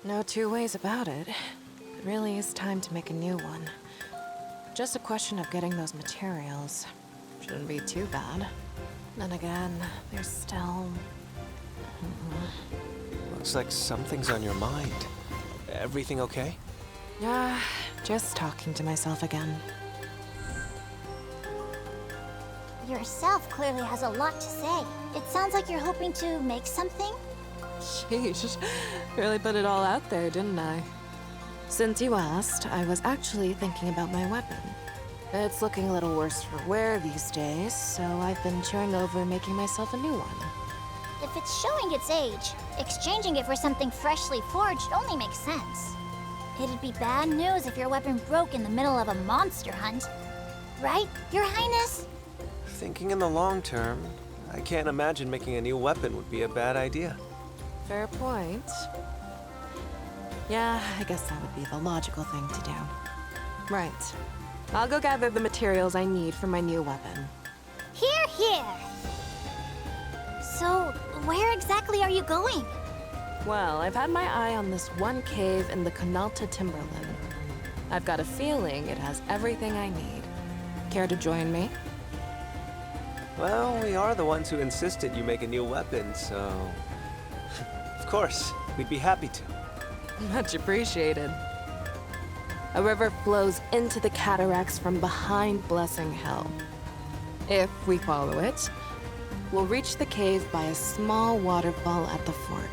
No two ways about it. It really is time to make a new one. Just a question of getting those materials. Shouldn't be too bad. Then again, there's still... Looks like something's on your mind. Everything okay? Yeah, just talking to myself again. Yourself clearly has a lot to say. It sounds like you're hoping to make something? Sheesh, really put it all out there, didn't I? Since you asked, I was actually thinking about my weapon. It's looking a little worse for wear these days, so I've been chewing over making myself a new one. If it's showing its age, exchanging it for something freshly forged only makes sense. It'd be bad news if your weapon broke in the middle of a monster hunt. Right, Your Highness? Thinking in the long term, I can't imagine making a new weapon would be a bad idea. Fair point. Yeah, I guess that would be the logical thing to do. Right. I'll go gather the materials I need for my new weapon. Here, here! So, where exactly are you going? Well, I've had my eye on this one cave in the Canalta Timberland. I've got a feeling it has everything I need. Care to join me? Well, we are the ones who insisted you make a new weapon, so... Of course, we'd be happy to. Much appreciated. A river flows into the cataracts from behind Blessing Hill. If we follow it, we'll reach the cave by a small waterfall at the fork.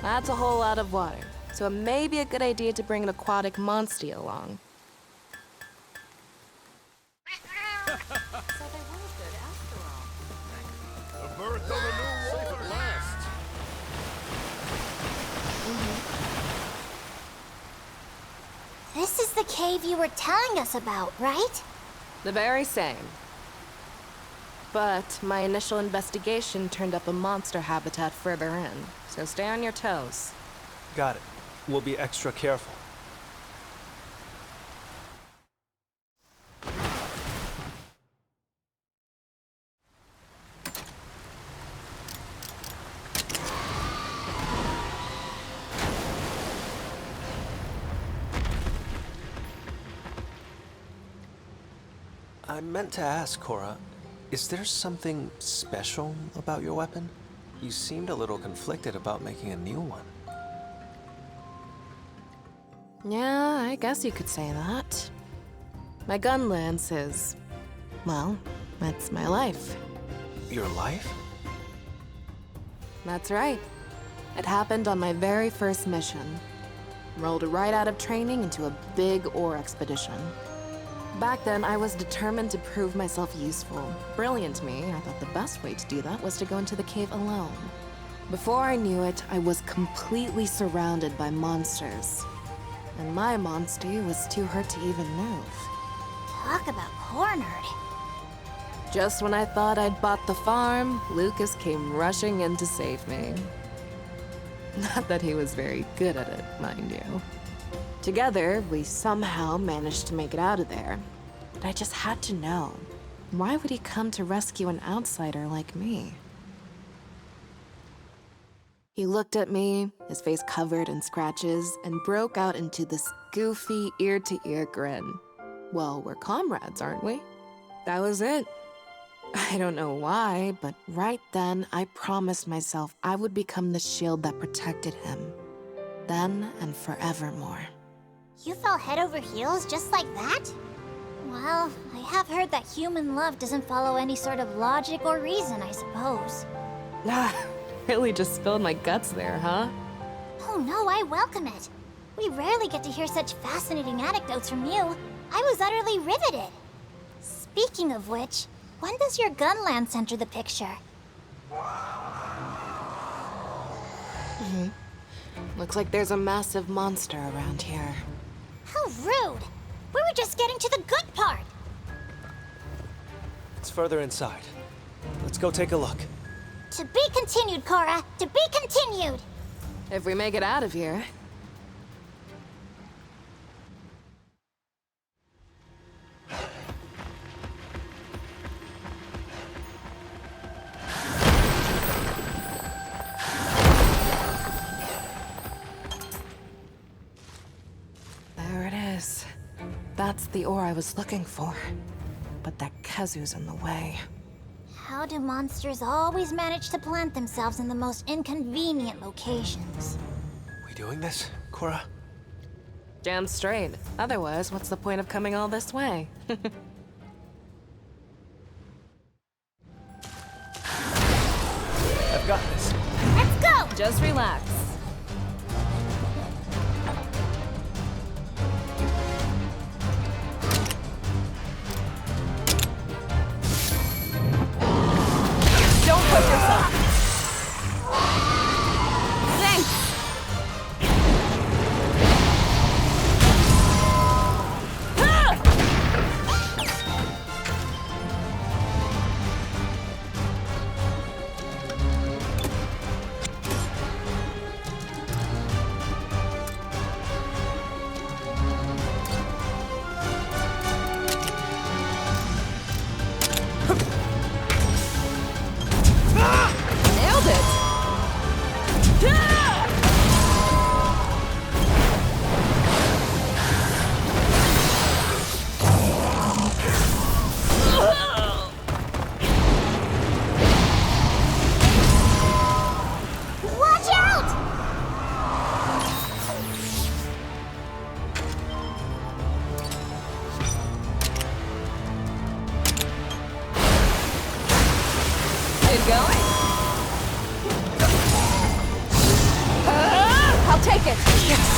That's a whole lot of water, so it may be a good idea to bring an aquatic monster along. The birth of a new wolf at last. This is the cave you were telling us about, right? The very same. But my initial investigation turned up a monster habitat further in, so stay on your toes. Got it. We'll be extra careful. I meant to ask, Kora, is there something special about your weapon? You seemed a little conflicted about making a new one. Yeah, I guess you could say that. My gun lance is... well, it's my life. Your life? That's right. It happened on my very first mission. Rolled right out of training into a big ore expedition. Back then, I was determined to prove myself useful. Brilliant me, I thought the best way to do that was to go into the cave alone. Before I knew it, I was completely surrounded by monsters. And my monster was too hurt to even move. Talk about cornered. Just when I thought I'd bought the farm, Lucas came rushing in to save me. Not that he was very good at it, mind you. Together, we somehow managed to make it out of there. But I just had to know, why would he come to rescue an outsider like me? He looked at me, his face covered in scratches, and broke out into this goofy, ear-to-ear grin. Well, we're comrades, aren't we? That was it. I don't know why, but right then, I promised myself I would become the shield that protected him. Then and forevermore. You fell head over heels just like that? Well, I have heard that human love doesn't follow any sort of logic or reason, I suppose. Ah, really just spilled my guts there, huh? Oh no, I welcome it. We rarely get to hear such fascinating anecdotes from you. I was utterly riveted. Speaking of which, when does your gun lance enter the picture? Looks like there's a massive monster around here. How rude! We were just getting to the good part! It's further inside. Let's go take a look. To be continued, Kora! To be continued! If we make it out of here. the ore I was looking for. But that Kazu's in the way. How do monsters always manage to plant themselves in the most inconvenient locations? We doing this, Kora? Damn straight. Otherwise, what's the point of coming all this way? I've got this. Let's go! Just relax. Don't push yourself. Thanks. Nailed it! Watch out! Good going. I'll take it. Yes.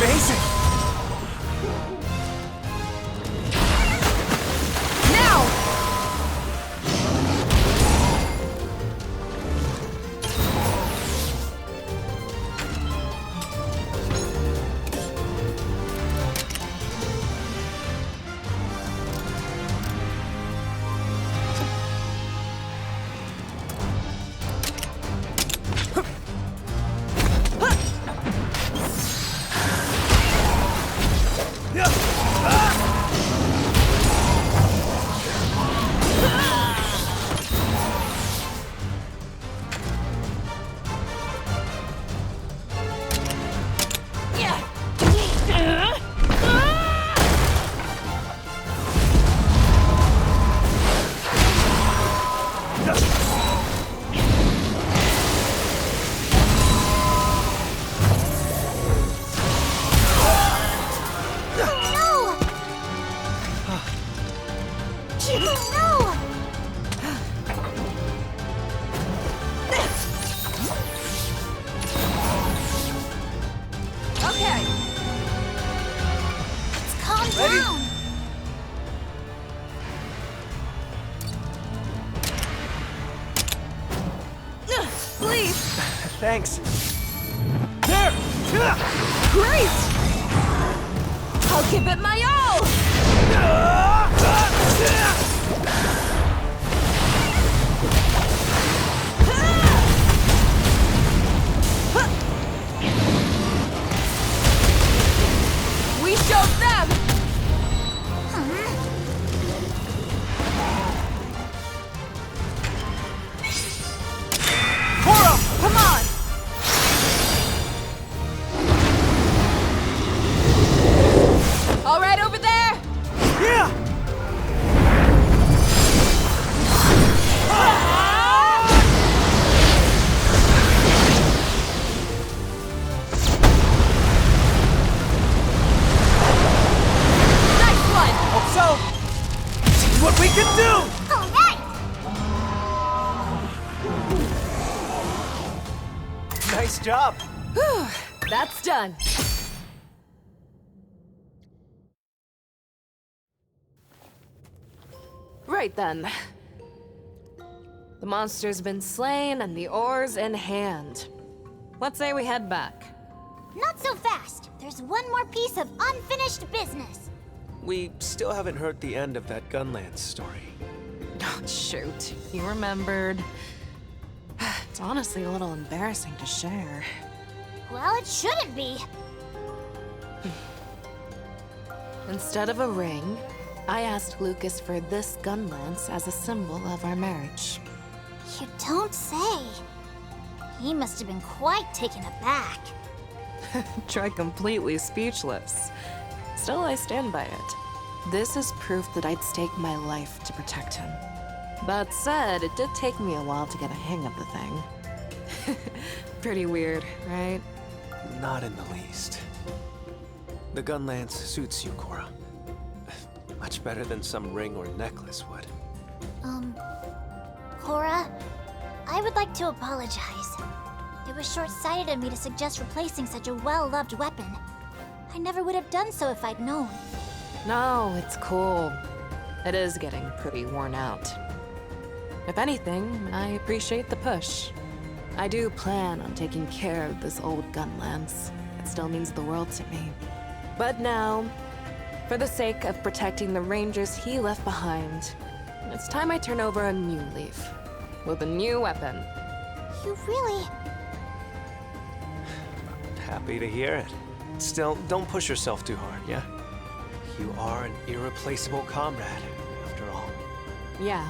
Amazing! Now! No! Chico, no! Okay. Let's calm down! Please. Thanks. There! Great! I'll give it my all! We showed them! Kora! Come on! All right over there! Yeah! Nice one! Hope so! See what we can do! All right! Nice job! Whew, that's done. Right then. The monster's been slain and the ore's in hand. Let's say we head back. Not so fast. There's one more piece of unfinished business. We still haven't heard the end of that Gunland story. Oh, shoot. You remembered. It's honestly a little embarrassing to share. Well, it shouldn't be. Instead of a ring, I asked Lucas for this gun lance as a symbol of our marriage. You don't say. He must have been quite taken aback. Try completely speechless. Still, I stand by it. This is proof that I'd stake my life to protect him. That said, it did take me a while to get a hang of the thing. Pretty weird, right? Not in the least. The gun lance suits you, Kora. Much better than some ring or necklace would. Kora, I would like to apologize. It was short-sighted of me to suggest replacing such a well-loved weapon. I never would have done so if I'd known. No, it's cool. It is getting pretty worn out. If anything, I appreciate the push. I do plan on taking care of this old gun lance. It still means the world to me. But now, for the sake of protecting the rangers he left behind, it's time I turn over a new leaf. With a new weapon. You really... Happy to hear it. Still, don't push yourself too hard, yeah? You are an irreplaceable comrade, after all. Yeah,